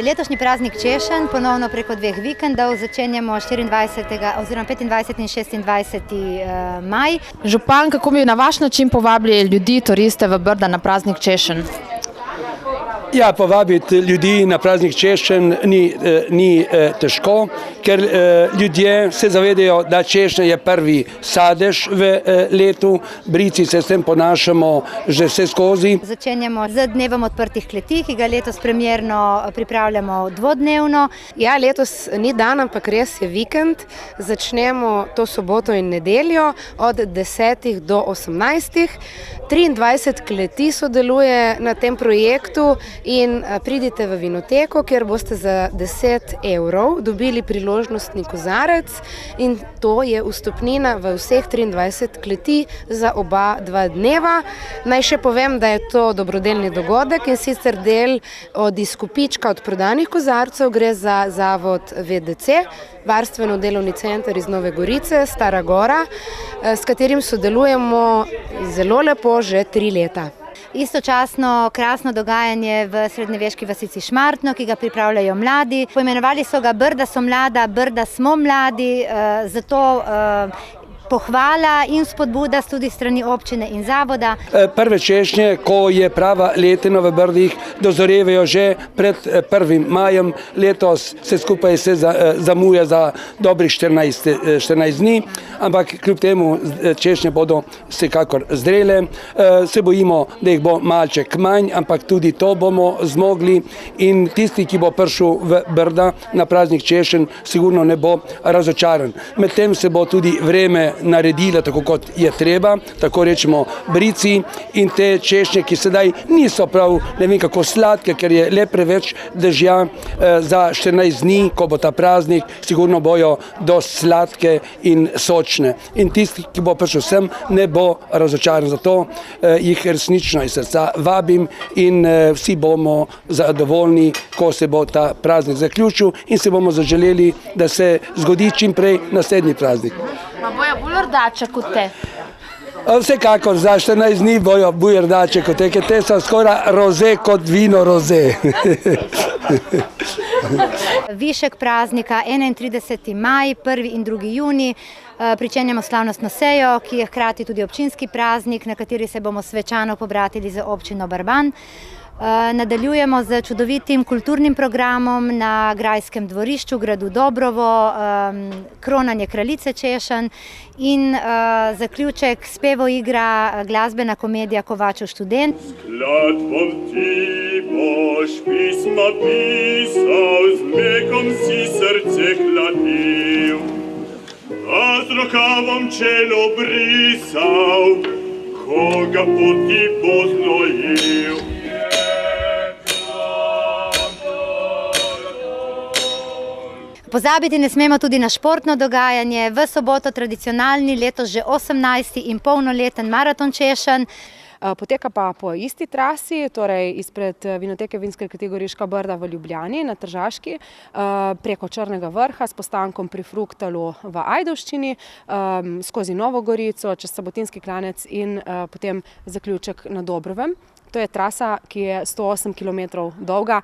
Letošnji praznik češenj ponovno preko 2 vikendov začenjamo 24. oziroma 25. in 26. maj. Župan, kako bi na vaš način povabili ljudi, turiste v Brda na praznik češenj? Ja, povabiti ljudi na praznik češenj ni težko, ker ljudje se zavedajo, da češnja je prvi sadež v letu. Brici se s tem ponašamo že vse skozi. Začenjamo z dnevom odprtih kleti, ki ga letos premierno pripravljamo dvodnevno. Ja, letos ni dan, ampak res je vikend. Začnemo to soboto in nedeljo od 10 do 18. 23 kleti sodeluje na tem projektu in pridite v vinoteko, kjer boste za 10 evrov dobili priložnostni kozarec in to je vstopnina v vseh 23 kleti za oba 2 dneva. Naj še povem, da je to dobrodelni dogodek in sicer del od izkupička od prodanih kozarcev gre za zavod VDC, Varstveno-delovni center iz Nove Gorice, Stara Gora, s katerim sodelujemo zelo lepo že 3 leta. Istočasno krasno dogajanje v srednjeveški vasici Šmartno, ki ga pripravljajo mladi. Poimenovali so ga Brda so mlada, Brda smo mladi, zato pohvala in spodbuda tudi strani občine in zavoda. Prve češnje, ko je prava letina v Brdih, dozorevajo že pred 1. majem. Letos se skupaj zamuja za dobrih 14 dni, ampak kljub temu češnje bodo vsekakor zrele. Se bojimo, da jih bo malček manj, ampak tudi to bomo zmogli in tisti, ki bo prišel v Brda na praznik češenj, sigurno ne bo razočaran. Medtem se bo tudi vreme naredila tako, kot je treba, tako rečemo brici, in te češnje, ki sedaj niso prav ne vem kako sladke, ker je le preveč dežja, za 14 dni, ko bo ta praznik, sigurno bojo dosti sladke in sočne. In tisti, ki bo prišel sem, ne bo razočaran. Zato jih resnično iz srca vabim in vsi bomo zadovoljni, ko se bo ta praznik zaključil in se bomo zaželeli, da se zgodi čim prej naslednji praznik. Ma bojo bolj rdače kot te? Vsekakor za 14 dni bojo bolj rdače kot te, ker te so skoraj roze kot vino roze. Višek praznika 31. maj, 1. in 2. juni. Pričenjamo slavnostno sejo, ki je hkrati tudi občinski praznik, na kateri se bomo svečano pobratili z občino Barban. Nadaljujemo z čudovitim kulturnim programom na grajskem dvorišču v gradu Dobrovo, kronanje kraljice češenj in zaključek spevoigra glasbena komedija Kovačev študent. Skladbom ti boš pisma pisal, z mlekom si srce hladil, a z rokavom čelo brisal, koga poti bo znojil. Pozabiti ne smemo tudi na športno dogajanje. V soboto tradicionalni, letos že 18. in polnoleten maraton češenj. Poteka pa po isti trasi, torej izpred vinoteke Vinske kleti Goriška Brda v Ljubljani na Tržaški, preko Črnega vrha s postankom pri Fruktalu v Ajdovščini, skozi Novo Gorico, čez Sabotinski klanec in potem zaključek na Dobrovem. To je trasa, ki je 108 km dolga,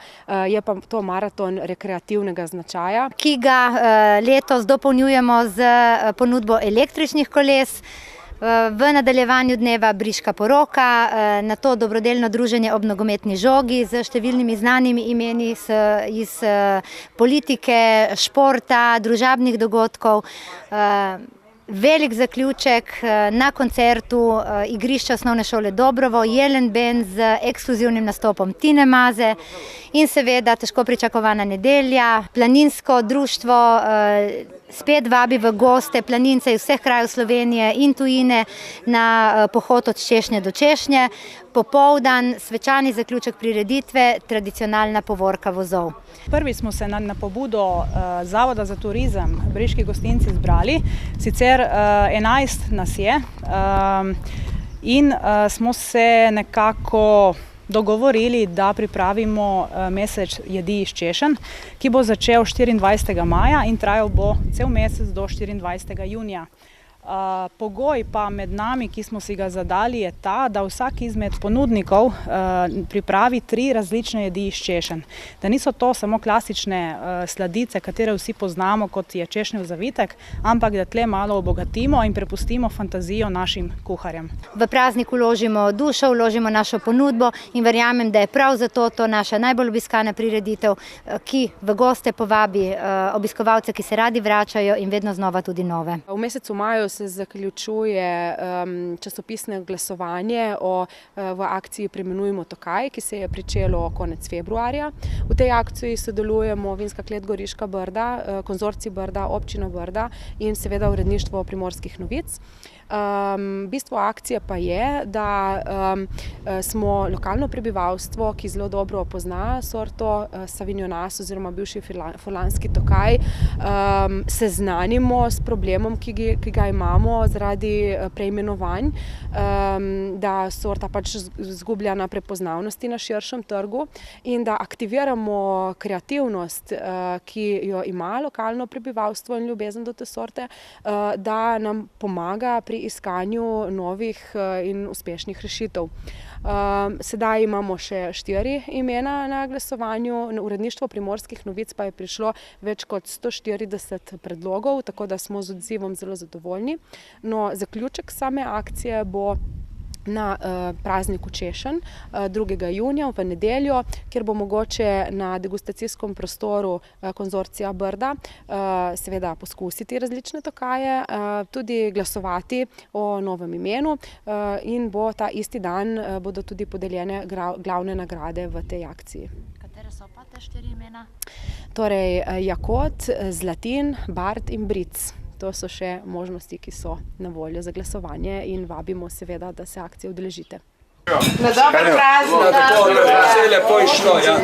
je pa to maraton rekreativnega značaja. Ki ga letos dopolnjujemo z ponudbo električnih koles. V nadaljevanju dneva briška poroka, na to dobrodelno druženje ob nogometni žogi z številnimi znanimi imeni iz politike, športa, družabnih dogodkov. Velik zaključek na koncertu igrišča osnovne šole Dobrovo, Jelen band z ekskluzivnim nastopom Tine Maze in seveda težko pričakovana nedelja. Planinsko društvo spet vabi v goste planince iz vseh krajev Slovenije in tujine na pohod od češnje do češnje. Popoldan svečani zaključek prireditve, tradicionalna povorka vozov. Prvi smo se na pobudo Zavoda za turizem Briški gostinci zbrali, sicer 11 nas je in smo se nekako dogovorili, da pripravimo mesec jedi iz češenj, ki bo začel 24. maja in trajal bo cel mesec do 24. junija. Pogoj pa med nami, ki smo si ga zadali, je ta, da vsak izmed ponudnikov pripravi 3 različne jedi iz češenj. Da niso to samo klasične sladice, katere vsi poznamo, kot je češnjev zavitek, ampak da tle malo obogatimo in prepustimo fantazijo našim kuharjem. V praznik vložimo dušo, vložimo našo ponudbo in verjamem, da je prav zato to naša najbolj obiskana prireditev, ki v goste povabi obiskovalce, ki se radi vračajo in vedno znova tudi nove. V mesecu maju se zaključuje časopisno glasovanje v akciji Preimenujmo Tokaj, ki se je pričelo konec februarja. V tej akciji sodelujemo Vinska klet Goriška Brda, konzorcij Brda, občina Brda in seveda uredništvo Primorskih novic. Bistvo akcije pa je, da smo lokalno prebivalstvo, ki zelo dobro pozna sorto Savignonas oziroma bivši Furlanski Tokaj, seznanimo s problemom, ki ga imamo zaradi preimenovanj, da sorta pač izgublja na prepoznavnosti na širšem trgu in da aktiviramo kreativnost, ki jo ima lokalno prebivalstvo in ljubezen do te sorte, da nam pomaga pri iskanju novih in uspešnih rešitev. Sedaj imamo še 4 imena na glasovanju, na uredništvo Primorskih novic pa je prišlo več kot 140 predlogov, tako da smo z odzivom zelo zadovoljni. No, zaključek same akcije bo na prazniku češenj 2. junija v nedeljo, kjer bo mogoče na degustacijskem prostoru konzorcija Brda seveda poskusiti različne tokaje, tudi glasovati o novem imenu in bo ta isti dan bodo tudi podeljene glavne nagrade v tej akciji. Katere so pa te 4 imena? Torej Jakot, Zlatin, Bard in Bric. To so še možnosti, ki so na voljo za glasovanje in vabimo seveda, da se akcije udeležite. Na dober praznik! Vse lepo išlo, ja.